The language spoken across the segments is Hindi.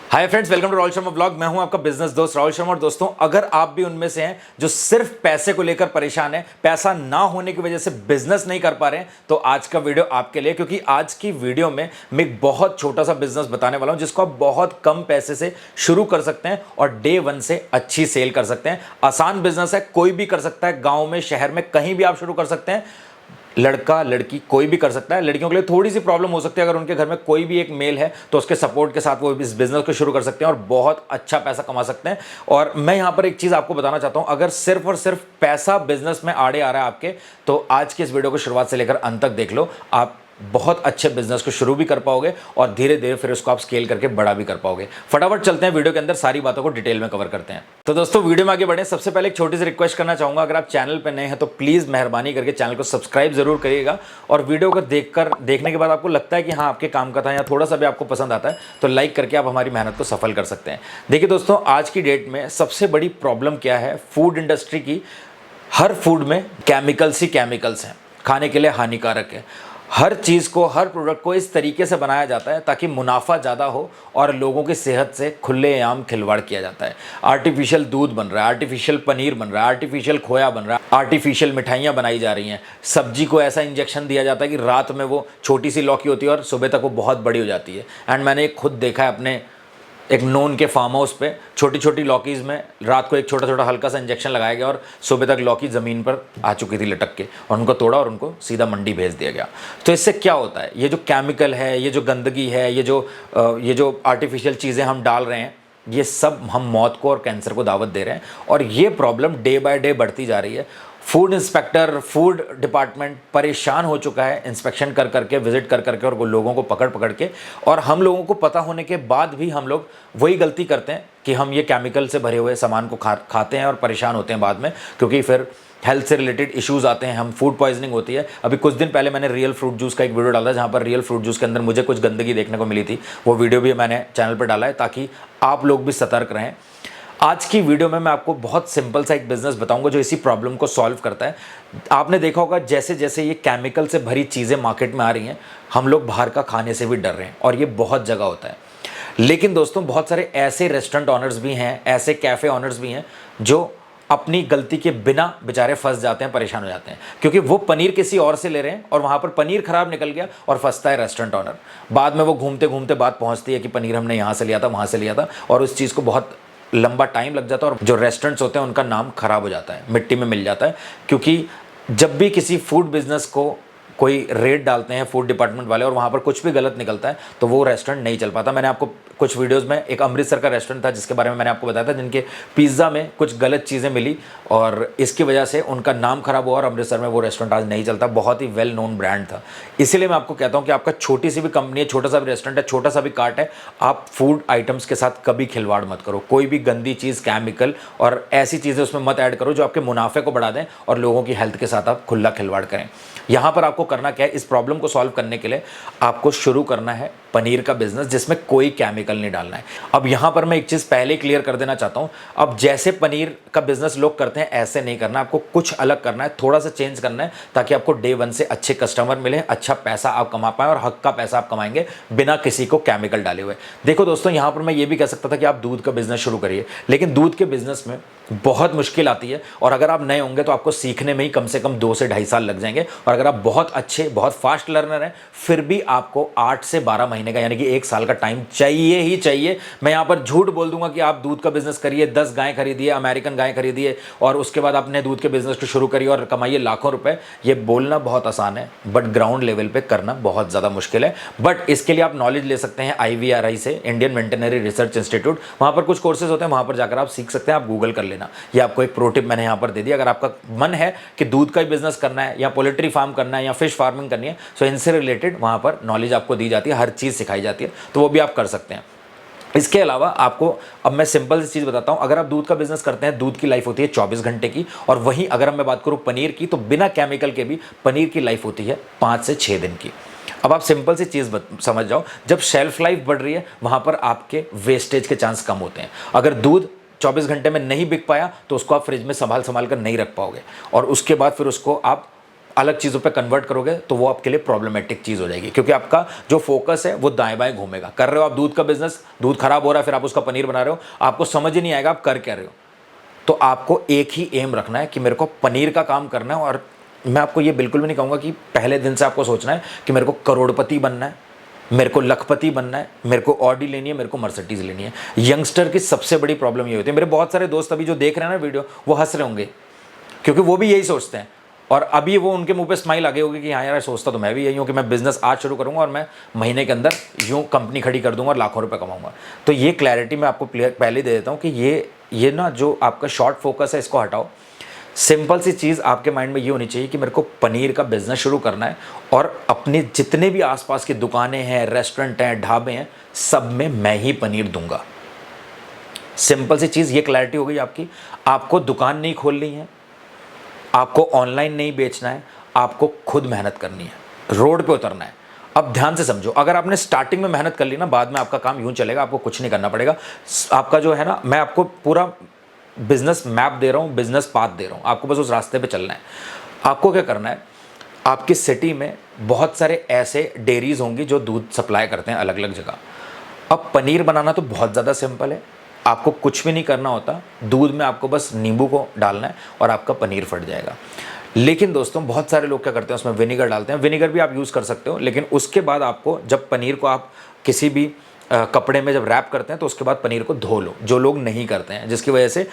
Hi friends, welcome to Rahul Sharma blog. मैं हूं आपका बिजनेस दोस्त राहुल शर्मा। और दोस्तों, अगर आप भी उनमें से हैं जो सिर्फ पैसे को लेकर परेशान हैं, पैसा ना होने की वजह से बिजनेस नहीं कर पा रहे हैं, तो आज का वीडियो आपके लिए। क्योंकि आज की वीडियो में मैं एक बहुत छोटा सा बिजनेस बताने वाला हूं जिसको आप बहुत कम पैसे से शुरू कर सकते हैं और डे वन से अच्छी सेल कर सकते हैं। आसान बिजनेस है, कोई भी कर सकता है। गांव में, शहर में, कहीं भी आप शुरू कर सकते हैं। लड़का लड़की कोई भी कर सकता है। लड़कियों के लिए थोड़ी सी प्रॉब्लम हो सकती है, अगर उनके घर में कोई भी एक मेल है तो उसके सपोर्ट के साथ वो इस बिजनेस को शुरू कर सकते हैं और बहुत अच्छा पैसा कमा सकते हैं। और मैं यहां पर एक चीज आपको बताना चाहता हूं, अगर सिर्फ और सिर्फ पैसा बिजनेस में आड़े आ रहा है आपके, तो आज की इस वीडियो को शुरुआत से लेकर अंत तक देख लो। आप बहुत अच्छे बिजनेस को शुरू भी कर पाओगे और धीरे धीरे फिर उसको आप स्केल करके बड़ा भी कर पाओगे। फटाफट चलते हैं वीडियो के अंदर, सारी बातों को डिटेल में कवर करते हैं। तो दोस्तों, वीडियो में आगे बढ़े सबसे पहले एक छोटी सी रिक्वेस्ट करना चाहूंगा। अगर आप चैनल पर नए हैं तो प्लीज मेहरबानी करके चैनल को सब्सक्राइब जरूर करिएगा। और वीडियो को देखने के बाद आपको लगता है कि हाँ, आपके काम का था या थोड़ा सा भी आपको पसंद आता है, तो लाइक करके आप हमारी मेहनत को सफल कर सकते हैं। देखिए दोस्तों, आज की डेट में सबसे बड़ी प्रॉब्लम क्या है फूड इंडस्ट्री की। हर फूड में केमिकल्स ही केमिकल्स हैं, खाने के लिए हानिकारक है। हर चीज़ को, हर प्रोडक्ट को इस तरीके से बनाया जाता है ताकि मुनाफा ज़्यादा हो और लोगों की सेहत से खुलेआम खिलवाड़ किया जाता है। आर्टिफिशियल दूध बन रहा है, आर्टिफिशियल पनीर बन रहा है, आर्टिफिशियल खोया बन रहा है, आर्टिफिशियल मिठाइयाँ बनाई जा रही हैं। सब्जी को ऐसा इंजेक्शन दिया जाता है कि रात में वो छोटी सी लौकी होती है और सुबह तक वो बहुत बड़ी हो जाती है। एंड मैंने खुद देखा है अपने एक नोन के फार्म हाउस पे, छोटी छोटी लौकीज़ में रात को एक छोटा छोटा हल्का सा इंजेक्शन लगाया गया और सुबह तक लौकी ज़मीन पर आ चुकी थी लटक के, और उनको तोड़ा और उनको सीधा मंडी भेज दिया गया। तो इससे क्या होता है, ये जो केमिकल है, ये जो गंदगी है, ये जो आर्टिफिशियल चीज़ें हम डाल रहे हैं, ये सब हम मौत को और कैंसर को दावत दे रहे हैं। और ये प्रॉब्लम डे बाय डे बढ़ती जा रही है। फूड इंस्पेक्टर, फूड डिपार्टमेंट परेशान हो चुका है इंस्पेक्शन कर करके, विजिट कर करके, और वो लोगों को पकड़ पकड़ के। और हम लोगों को पता होने के बाद भी हम लोग वही गलती करते हैं कि हम ये केमिकल से भरे हुए सामान को खाते हैं और परेशान होते हैं बाद में, क्योंकि फिर हेल्थ से रिलेटेड इश्यूज आते हैं, हम फूड पॉइजनिंग होती है। अभी कुछ दिन पहले मैंने रियल फ्रूट जूस का एक वीडियो डाला, जहाँ पर रियल फ्रूट जूस के अंदर मुझे कुछ गंदगी देखने को मिली थी। वो वीडियो भी मैंने चैनल पर डाला है ताकि आप लोग भी सतर्क रहें। आज की वीडियो में मैं आपको बहुत सिंपल सा एक बिजनेस बताऊंगा जो इसी प्रॉब्लम को सॉल्व करता है। आपने देखा होगा, जैसे जैसे ये केमिकल से भरी चीज़ें मार्केट में आ रही हैं, हम लोग बाहर का खाने से भी डर रहे हैं, और ये बहुत जगह होता है। लेकिन दोस्तों, बहुत सारे ऐसे रेस्टोरेंट ऑनर्स भी हैं, ऐसे कैफ़े ऑनर्स भी हैं जो अपनी गलती के बिना बेचारे फंस जाते हैं, परेशान हो जाते हैं, क्योंकि वो पनीर किसी और से ले रहे हैं और वहाँ पर पनीर खराब निकल गया और फंसता है रेस्टोरेंट ऑनर। बाद में वो घूमते घूमते बात पहुँचती है कि पनीर हमने यहाँ से लिया था, वहाँ से लिया था, और उस चीज़ को बहुत लंबा टाइम लग जाता है और जो रेस्टोरेंट्स होते हैं उनका नाम खराब हो जाता है, मिट्टी में मिल जाता है। क्योंकि जब भी किसी फूड बिजनेस को कोई रेड डालते हैं फूड डिपार्टमेंट वाले और वहाँ पर कुछ भी गलत निकलता है, तो वो रेस्टोरेंट नहीं चल पाता। मैंने आपको कुछ वीडियोस में, एक अमृतसर का रेस्टोरेंट था जिसके बारे में मैंने आपको बताया था, जिनके पिज़्ज़ा में कुछ गलत चीज़ें मिली और इसकी वजह से उनका नाम खराब हुआ और अमृतसर में वो रेस्टोरेंट आज नहीं चलता। बहुत ही वेल नोन ब्रांड था। इसीलिए मैं आपको कहता हूँ कि आपका छोटी सी भी कंपनी है, छोटा सा भी रेस्टोरेंट है, छोटा सा भी कार्ट है, आप फूड आइटम्स के साथ कभी खिलवाड़ मत करो। कोई भी गंदी चीज़, केमिकल और ऐसी चीज़ें उसमें मत ऐड करो जो आपके मुनाफे को बढ़ा दें और लोगों की हेल्थ के साथ आप खुला खिलवाड़ करें। यहाँ पर आपको करना क्या है, इस प्रॉब्लम को सॉल्व करने के लिए आपको शुरू करना है पनीर का बिजनेस जिसमें कोई केमिकल नहीं डालना है। अब यहाँ पर मैं एक चीज़ पहले क्लियर कर देना चाहता हूँ, अब जैसे पनीर का बिजनेस लोग करते हैं ऐसे नहीं करना, आपको कुछ अलग करना है, थोड़ा सा चेंज करना है, ताकि आपको डे वन से अच्छे कस्टमर मिले, अच्छा पैसा आप कमा पाएं और हक का पैसा आप कमाएंगे बिना किसी को केमिकल डाले हुए। देखो दोस्तों, यहाँ पर मैं ये भी कह सकता था कि आप दूध का बिजनेस शुरू करिए, लेकिन दूध के बिजनेस में बहुत मुश्किल आती है और अगर आप नए होंगे तो आपको सीखने में ही कम से कम 2 से ढाई साल लग जाएंगे। और अगर आप बहुत अच्छे, बहुत फास्ट लर्नर हैं, फिर भी आपको 8 से 12 महीने का, यानी कि 1 साल का टाइम चाहिए ही चाहिए। मैं यहाँ पर झूठ बोल दूंगा कि आप दूध का बिजनेस करिए, 10 गाय खरीदिए, अमेरिकन गाय खरीदिए और उसके बाद अपने दूध के बिजनेस को शुरू करिए और कमाइए लाखों रुपए। ये बोलना बहुत आसान है, बट ग्राउंड लेवल पे करना बहुत ज़्यादा मुश्किल है। बट इसके लिए आप नॉलेज ले सकते हैं IVRI से, इंडियन वेटरनरी रिसर्च इंस्टीट्यूट। वहाँ पर कुछ कोर्सेज होते हैं, वहाँ पर जाकर आप सीख सकते हैं, आप गूगल कर लेना। ये आपको एक प्रो टिप मैंने यहाँ पर दे दिया। अगर आपका मन है कि दूध का ही बिजनेस करना है या पोल्ट्री फार्म करना है या फिश फार्मिंग करनी है, सो इनसे रिलेटेड वहाँ पर नॉलेज आपको दी जाती है, हर चीज़ सिखाई जाती है, तो वो भी आप कर सकते हैं। इसके अलावा आपको अब मैं सिंपल सी चीज़ बताता हूँ, अगर आप दूध का बिजनेस करते हैं, दूध की लाइफ होती है 24 घंटे की, और वहीं अगर मैं बात करूँ पनीर की, तो बिना केमिकल के भी पनीर की लाइफ होती है 5 से 6 दिन की। अब आप सिंपल सी चीज़ समझ जाओ, जब शेल्फ लाइफ बढ़ रही है वहाँ पर आपके वेस्टेज के चांस कम होते हैं। अगर दूध 24 घंटे में नहीं बिक पाया तो उसको आप फ्रिज में संभाल कर नहीं रख पाओगे और उसके बाद फिर उसको आप अलग चीज़ों पे कन्वर्ट करोगे तो वो आपके लिए प्रॉब्लमेटिक चीज़ हो जाएगी, क्योंकि आपका जो फोकस है वो दाएं बाएं घूमेगा। कर रहे हो आप दूध का बिजनेस, दूध खराब हो रहा है, फिर आप उसका पनीर बना रहे हो, आपको समझ ही नहीं आएगा आप कर क्या रहे हो। तो आपको एक ही एम रखना है कि मेरे को पनीर का काम करना है। और मैं आपको ये बिल्कुल भी नहीं कहूँगा कि पहले दिन से आपको सोचना है कि मेरे को करोड़पति बनना है, मेरे को लखपति बनना है, मेरे को ऑडी लेनी है, मेरे को मर्सिडीज लेनी है। यंगस्टर की सबसे बड़ी प्रॉब्लम ये होती है। मेरे बहुत सारे दोस्त अभी जो देख रहे हैं ना वीडियो, वो हंस रहे होंगे, क्योंकि वो भी यही सोचते हैं। और अभी वो उनके मुंह पे स्माइल आ गई होगी कि हाँ यार, सोचता तो मैं भी यही हूँ कि मैं बिजनेस आज शुरू करूँगा और मैं महीने के अंदर यूँ कंपनी खड़ी कर दूंगा और लाखों रुपए कमाऊंगा। तो ये क्लैरिटी मैं आपको पहले दे देता हूँ कि ये ना जो आपका शॉर्ट फोकस है इसको हटाओ। सिंपल सी चीज़ आपके माइंड में ये होनी चाहिए कि मेरे को पनीर का बिजनेस शुरू करना है और अपने जितने भी आसपास की दुकानें हैं, रेस्टोरेंट हैं, ढाबे हैं, सब में मैं ही पनीर दूंगा। सिंपल सी चीज़, ये क्लैरिटी हो गई आपकी। आपको दुकान नहीं खोलनी है, आपको ऑनलाइन नहीं बेचना है, आपको खुद मेहनत करनी है, रोड पे उतरना है। अब ध्यान से समझो, अगर आपने स्टार्टिंग में मेहनत कर ली ना, बाद में आपका काम यूं चलेगा, आपको कुछ नहीं करना पड़ेगा। आपका जो है ना, मैं आपको पूरा बिजनेस मैप दे रहा हूँ, बिजनेस पाथ दे रहा हूँ, आपको बस उस रास्ते पे चलना है। आपको क्या करना है, आपकी सिटी में बहुत सारे ऐसे डेयरीज होंगी जो दूध सप्लाई करते हैं अलग अलग जगह। अब पनीर बनाना तो बहुत ज़्यादा सिंपल है, आपको कुछ भी नहीं करना होता। दूध में आपको बस नींबू को डालना है और आपका पनीर फट जाएगा। लेकिन दोस्तों, बहुत सारे लोग क्या करते हैं, उसमें विनेगर डालते हैं। विनेगर भी आप यूज़ कर सकते हो, लेकिन उसके बाद आपको जब पनीर को आप किसी भी कपड़े में जब रैप करते हैं तो उसके बाद पनीर को धो लो, जो लोग नहीं करते हैं, जिसकी वजह से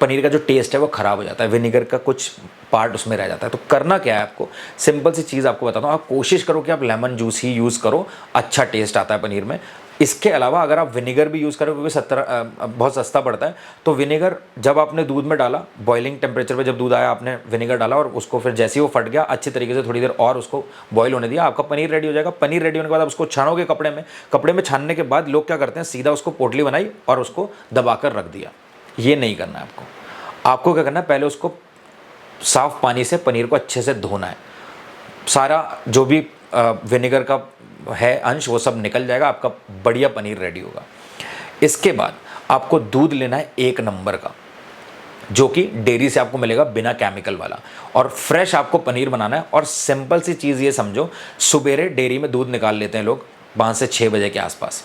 पनीर का जो टेस्ट है वो ख़राब हो जाता है, विनेगर का कुछ पार्ट उसमें रह जाता है। तो करना क्या है आपको, सिंपल सी चीज़ आपको बताता हूँ। आप कोशिश करो कि आप लेमन जूस ही यूज़ करो, अच्छा टेस्ट आता है पनीर में। इसके अलावा अगर आप विनेगर भी यूज़ करो, क्योंकि बहुत सस्ता पड़ता है, तो विनेगर जब आपने दूध में डाला, बॉइलिंग टेम्परेचर पे जब दूध आया, आपने विनेगर डाला और उसको फिर जैसे ही वो फट गया, अच्छी तरीके से थोड़ी देर और उसको बॉईल होने दिया, आपका पनीर रेडी हो जाएगा। पनीर रेडी होने के बाद आप उसको छानोगे कपड़े में छानने के बाद लोग क्या करते हैं, सीधा उसको पोटली बनाई और उसको दबाकर रख दिया। ये नहीं करना है आपको क्या करना है, पहले उसको साफ़ पानी से पनीर को अच्छे से धोना है। सारा जो भी विनेगर का है अंश वो सब निकल जाएगा, आपका बढ़िया पनीर रेडी होगा। इसके बाद आपको दूध लेना है 1 नंबर का, जो कि डेयरी से आपको मिलेगा, बिना केमिकल वाला, और फ्रेश आपको पनीर बनाना है। और सिंपल सी चीज़ ये समझो, सुबेरे डेयरी में दूध निकाल लेते हैं लोग 5 से 6 बजे के आसपास।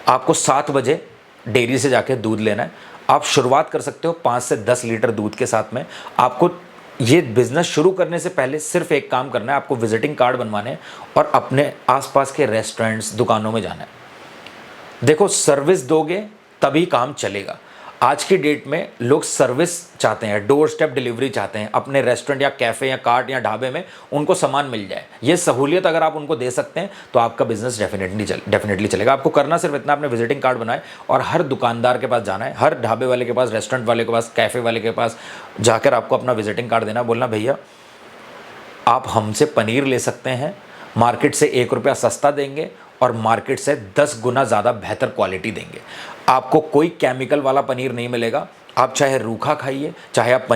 आपको 7 बजे डेयरी से जाके दूध लेना है। आप शुरुआत कर सकते हो 5 से 10 लीटर दूध के साथ में। आपको ये बिज़नेस शुरू करने से पहले सिर्फ एक काम करना है, आपको विजिटिंग कार्ड बनवाने हैं और अपने आसपास के रेस्टोरेंट्स, दुकानों में जाना है। देखो, सर्विस दोगे तभी काम चलेगा। आज की डेट में लोग सर्विस चाहते हैं, डोर स्टेप डिलीवरी चाहते हैं। अपने रेस्टोरेंट या कैफ़े या कार्ट या ढाबे में उनको सामान मिल जाए, ये सहूलियत अगर आप उनको दे सकते हैं तो आपका बिजनेस डेफिनेटली चलेगा। आपको करना सिर्फ इतना, अपने विजिटिंग कार्ड बनाए और हर दुकानदार के पास जाना है, हर ढाबे वाले के पास, रेस्टोरेंट वाले के पास, कैफ़े वाले के पास जाकर आपको अपना विजिटिंग कार्ड देना, बोलना भैया आप हमसे पनीर ले सकते हैं, मार्केट से 1 रुपया सस्ता देंगे और मार्केट से 10 गुना ज़्यादा बेहतर क्वालिटी देंगे। आपको कोई केमिकल वाला पनीर नहीं मिलेगा। आप चाहे रूखा खाइए, चाहे आप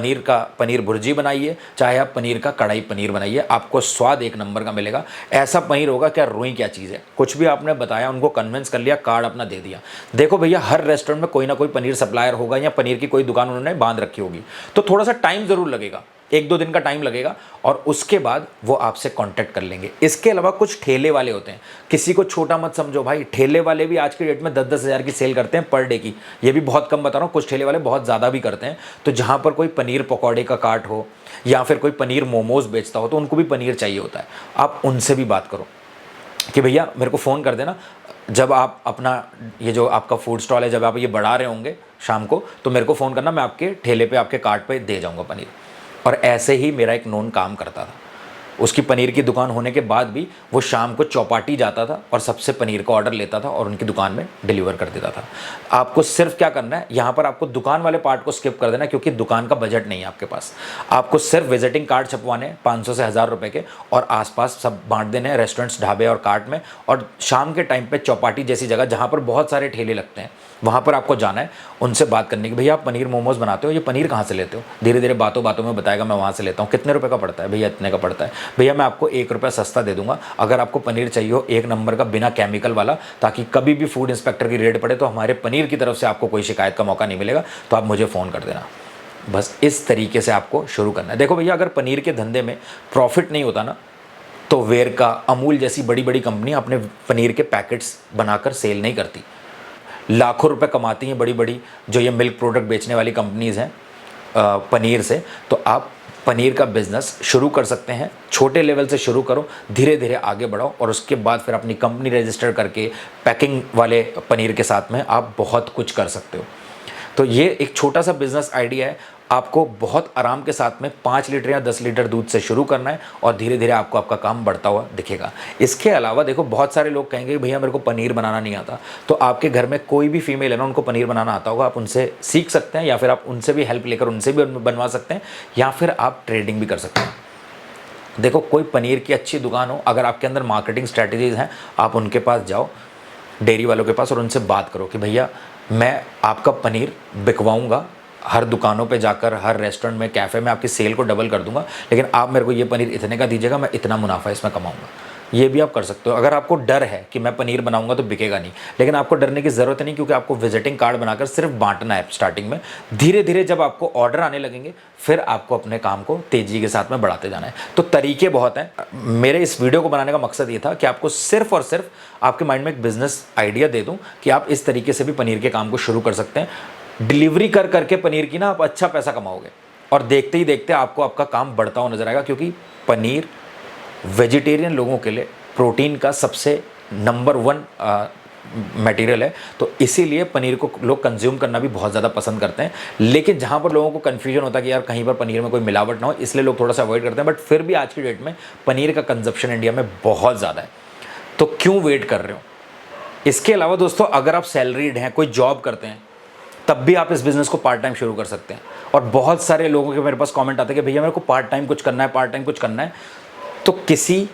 पनीर भुर्जी बनाइए, चाहे आप पनीर का कढ़ाई पनीर बनाइए, आपको स्वाद 1 नंबर का मिलेगा। ऐसा पनीर होगा, क्या रुई क्या चीज़ है, कुछ भी आपने बताया, उनको कन्विंस कर लिया, कार्ड अपना दे दिया। देखो भैया, हर रेस्टोरेंट में कोई ना कोई पनीर सप्लायर होगा या पनीर की कोई दुकान उन्होंने बांध रखी होगी, तो थोड़ा सा टाइम ज़रूर लगेगा, 1-2 दिन का टाइम लगेगा, और उसके बाद वो आपसे कांटेक्ट कर लेंगे। इसके अलावा कुछ ठेले वाले होते हैं, किसी को छोटा मत समझो भाई, ठेले वाले भी आज की डेट में 10-10 हज़ार की सेल करते हैं पर डे की। ये भी बहुत कम बता रहा हूँ, कुछ ठेले वाले बहुत ज़्यादा भी करते हैं। तो जहाँ पर कोई पनीर पकौड़े का कार्ट हो या फिर कोई पनीर मोमोज बेचता हो, तो उनको भी पनीर चाहिए होता है। आप उनसे भी बात करो कि भैया मेरे को फ़ोन कर देना, जब आप अपना ये जो आपका फूड स्टॉल है, जब आप ये बढ़ा रहे होंगे शाम को, तो मेरे को फ़ोन करना, मैं आपके ठेले पे, आपके कार्ट पे दे जाऊंगा पनीर। और ऐसे ही मेरा एक नोन काम करता था, उसकी पनीर की दुकान होने के बाद भी वो शाम को चौपाटी जाता था और सबसे पनीर का ऑर्डर लेता था और उनकी दुकान में डिलीवर कर देता था। आपको सिर्फ क्या करना है, यहाँ पर आपको दुकान वाले पार्ट को स्किप कर देना, क्योंकि दुकान का बजट नहीं है आपके पास। आपको सिर्फ विजिटिंग कार्ड छपवाने हैं 500 से 1000 रुपये के, और आसपास सब बांट देने हैं रेस्टोरेंट्स, ढाबे और कार्ट में। और शाम के टाइम पर चौपाटी जैसी जगह जहाँ पर बहुत सारे ठेले लगते हैं, वहाँ पर आपको जाना है, उनसे बात करने की, भैया आप पनीर मोमोज बनाते हो, ये पनीर कहाँ से लेते हो? धीरे धीरे बातों बातों में बताएगा, मैं वहाँ से लेता हूँ। कितने रुपए का पड़ता है? भैया इतने का पड़ता है। भैया मैं आपको 1 रुपया सस्ता दे दूंगा अगर आपको पनीर चाहिए हो 1 नंबर का, बिना केमिकल वाला, ताकि कभी भी फूड इंस्पेक्टर की रेड पड़े तो हमारे पनीर की तरफ से आपको कोई शिकायत का मौका नहीं मिलेगा। तो आप मुझे फ़ोन कर देना। बस इस तरीके से आपको शुरू करना है। देखो भैया, अगर पनीर के धंधे में प्रॉफिट नहीं होता ना, तो वेरका, अमूल जैसी बड़ी बड़ी कंपनियां अपने पनीर के पैकेट्स बनाकर सेल नहीं करती। लाखों रुपए कमाती हैं बड़ी बड़ी जो ये मिल्क प्रोडक्ट बेचने वाली कंपनीज हैं पनीर से। तो आप पनीर का बिजनेस शुरू कर सकते हैं, छोटे लेवल से शुरू करो, धीरे धीरे आगे बढ़ाओ और उसके बाद फिर अपनी कंपनी रजिस्टर करके पैकिंग वाले पनीर के साथ में आप बहुत कुछ कर सकते हो। तो ये एक छोटा सा बिजनेस आइडिया है। आपको बहुत आराम के साथ में 5 लीटर या 10 लीटर दूध से शुरू करना है और धीरे धीरे आपको आपका काम बढ़ता हुआ दिखेगा। इसके अलावा देखो, बहुत सारे लोग कहेंगे भैया मेरे को पनीर बनाना नहीं आता, तो आपके घर में कोई भी फीमेल है ना, उनको पनीर बनाना आता होगा, आप उनसे सीख सकते हैं या फिर आप उनसे भी हेल्प लेकर उनसे भी बनवा सकते हैं या फिर आप ट्रेडिंग भी कर सकते हैं। देखो, कोई पनीर की अच्छी दुकान हो, अगर आपके अंदर मार्केटिंग स्ट्रैटेजीज हैं, आप उनके पास जाओ, डेयरी वालों के पास, और उनसे बात करो कि भैया मैं आपका पनीर बिकवाऊंगा, हर दुकानों पे जाकर, हर रेस्टोरेंट में, कैफ़े में आपकी सेल को डबल कर दूंगा, लेकिन आप मेरे को ये पनीर इतने का दीजिएगा, मैं इतना मुनाफा इसमें कमाऊंगा। ये भी आप कर सकते हो। अगर आपको डर है कि मैं पनीर बनाऊंगा तो बिकेगा नहीं, लेकिन आपको डरने की ज़रूरत नहीं, क्योंकि आपको विजिटिंग कार्ड बनाकर सिर्फ बांटना है स्टार्टिंग में। धीरे धीरे जब आपको ऑर्डर आने लगेंगे, फिर आपको अपने काम को तेज़ी के साथ में बढ़ाते जाना है। तो तरीके बहुत हैं। मेरे इस वीडियो को बनाने का मकसद ये था कि आपको सिर्फ और सिर्फ आपके माइंड में एक बिजनेस आइडिया दे दूँ कि आप इस तरीके से भी पनीर के काम को शुरू कर सकते हैं। डिलीवरी कर करके पनीर की ना आप अच्छा पैसा कमाओगे और देखते ही देखते आपको आपका काम बढ़ता हुआ नजर आएगा, क्योंकि पनीर वेजिटेरियन लोगों के लिए प्रोटीन का सबसे नंबर 1 मटेरियल है। तो इसीलिए पनीर को लोग कंज्यूम करना भी बहुत ज़्यादा पसंद करते हैं। लेकिन जहाँ पर लोगों को कन्फ्यूजन होता है कि यार कहीं पर पनीर में कोई मिलावट ना हो, इसलिए लोग थोड़ा सा अवॉइड करते हैं। बट फिर भी आज की डेट में पनीर का कंजप्शन इंडिया में बहुत ज़्यादा है, तो क्यों वेट कर रहे हो। इसके अलावा दोस्तों, अगर आप सैलरीड हैं, कोई जॉब करते हैं, तब भी आप इस बिज़नेस को पार्ट टाइम शुरू कर सकते हैं। और बहुत सारे लोगों के मेरे पास कमेंट आते हैं कि भैया मेरे को पार्ट टाइम कुछ करना है, पार्ट टाइम कुछ करना है। तो किसी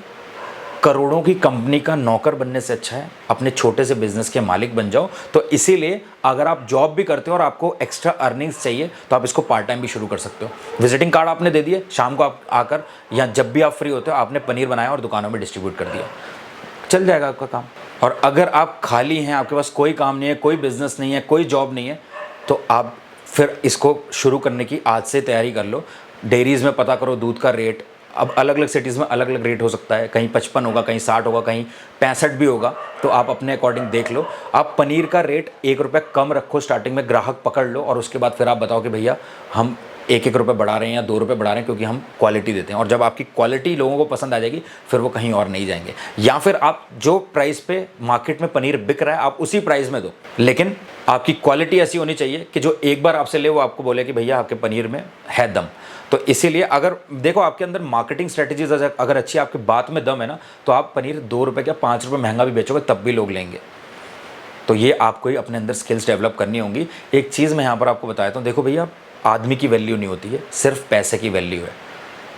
करोड़ों की कंपनी का नौकर बनने से अच्छा है अपने छोटे से बिजनेस के मालिक बन जाओ। तो इसीलिए अगर आप जॉब भी करते हो और आपको एक्स्ट्रा अर्निंग्स चाहिए, तो आप इसको पार्ट टाइम भी शुरू कर सकते हो। विजिटिंग कार्ड आपने दे दिए, शाम को आप आकर या जब भी आप फ्री होते हो, आपने पनीर बनाया और दुकानों में डिस्ट्रीब्यूट कर दिया, चल जाएगा आपका काम। और अगर आप खाली हैं, आपके पास कोई काम नहीं है, कोई बिजनेस नहीं है, कोई जॉब नहीं है, तो आप फिर इसको शुरू करने की आज से तैयारी कर लो। डेयरीज़ में पता करो दूध का रेट। अब अलग अलग सिटीज़ में अलग अलग रेट हो सकता है, कहीं 55 होगा, कहीं 60 होगा, कहीं 65 भी होगा। तो आप अपने अकॉर्डिंग देख लो। आप पनीर का रेट 1 रुपये कम रखो स्टार्टिंग में, ग्राहक पकड़ लो, और उसके बाद फिर आप बताओ कि भैया हम 1-1 रुपये बढ़ा रहे हैं या 2 रुपये बढ़ा रहे हैं, क्योंकि हम क्वालिटी देते हैं। और जब आपकी क्वालिटी लोगों को पसंद आ जाएगी, फिर वो कहीं और नहीं जाएंगे। या फिर आप जो प्राइस पे मार्केट में पनीर बिक रहा है, आप उसी प्राइस में दो, लेकिन आपकी क्वालिटी ऐसी होनी चाहिए कि जो एक बार आपसे ले वो आपको बोले कि भैया आपके पनीर में है दम। तो इसीलिए अगर देखो आपके अंदर मार्केटिंग स्ट्रेटजीज अगर अच्छी, आपकी बात में दम है ना, तो आप पनीर 2 रुपये या 5 रुपये महंगा भी बेचोगे, तब भी लोग लेंगे। तो ये आपको ही अपने अंदर स्किल्स डेवलप करनी होंगी। एक चीज़ मैं यहाँ पर आपको बताता हूँ, देखो भैया, आदमी की वैल्यू नहीं होती है, सिर्फ पैसे की वैल्यू है।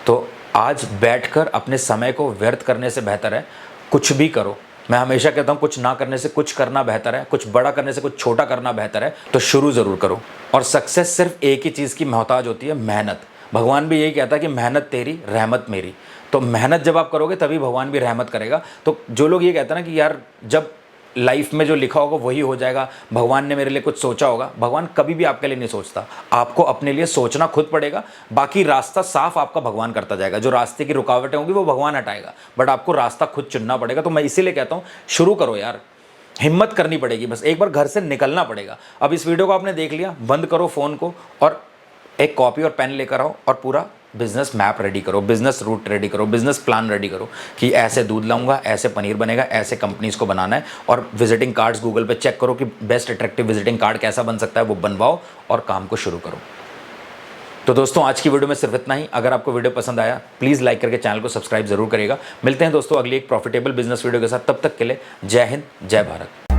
तो आज बैठकर अपने समय को व्यर्थ करने से बेहतर है कुछ भी करो। मैं हमेशा कहता हूँ कुछ ना करने से कुछ करना बेहतर है, कुछ बड़ा करने से कुछ छोटा करना बेहतर है। तो शुरू ज़रूर करो। और सक्सेस सिर्फ एक ही चीज़ की मोहताज होती है, मेहनत। भगवान भी यही कहता है कि मेहनत तेरी रहमत मेरी। तो मेहनत जब आप करोगे तभी भगवान भी रहमत करेगा। तो जो लोग ये कहते हैं ना कि यार जब लाइफ में जो लिखा होगा वही हो जाएगा, भगवान ने मेरे लिए कुछ सोचा होगा, भगवान कभी भी आपके लिए नहीं सोचता। आपको अपने लिए सोचना खुद पड़ेगा। बाकी रास्ता साफ आपका भगवान करता जाएगा। जो रास्ते की रुकावटें होंगी वो भगवान हटाएगा, बट आपको रास्ता खुद चुनना पड़ेगा। तो मैं इसीलिए कहता हूँ शुरू करो यार, हिम्मत करनी पड़ेगी, बस एक बार घर से निकलना पड़ेगा। अब इस वीडियो को आपने देख लिया, बंद करो फ़ोन को और एक कॉपी और पेन लेकर आओ और पूरा बिजनेस मैप रेडी करो, बिजनेस रूट रेडी करो, बिजनेस प्लान रेडी करो कि ऐसे दूध लाऊंगा, ऐसे पनीर बनेगा, ऐसे कंपनीज को बनाना है। और विजिटिंग कार्ड्स गूगल पे चेक करो कि बेस्ट अट्रैक्टिव विजिटिंग कार्ड कैसा बन सकता है, वो बनवाओ और काम को शुरू करो। तो दोस्तों आज की वीडियो में सिर्फ इतना ही। अगर आपको वीडियो पसंद आया प्लीज़ लाइक करके चैनल को सब्सक्राइब जरूर करिएगा। मिलते हैं दोस्तों अगली एक प्रॉफिटेबल बिजनेस वीडियो के साथ, तब तक के लिए जय हिंद, जय भारत।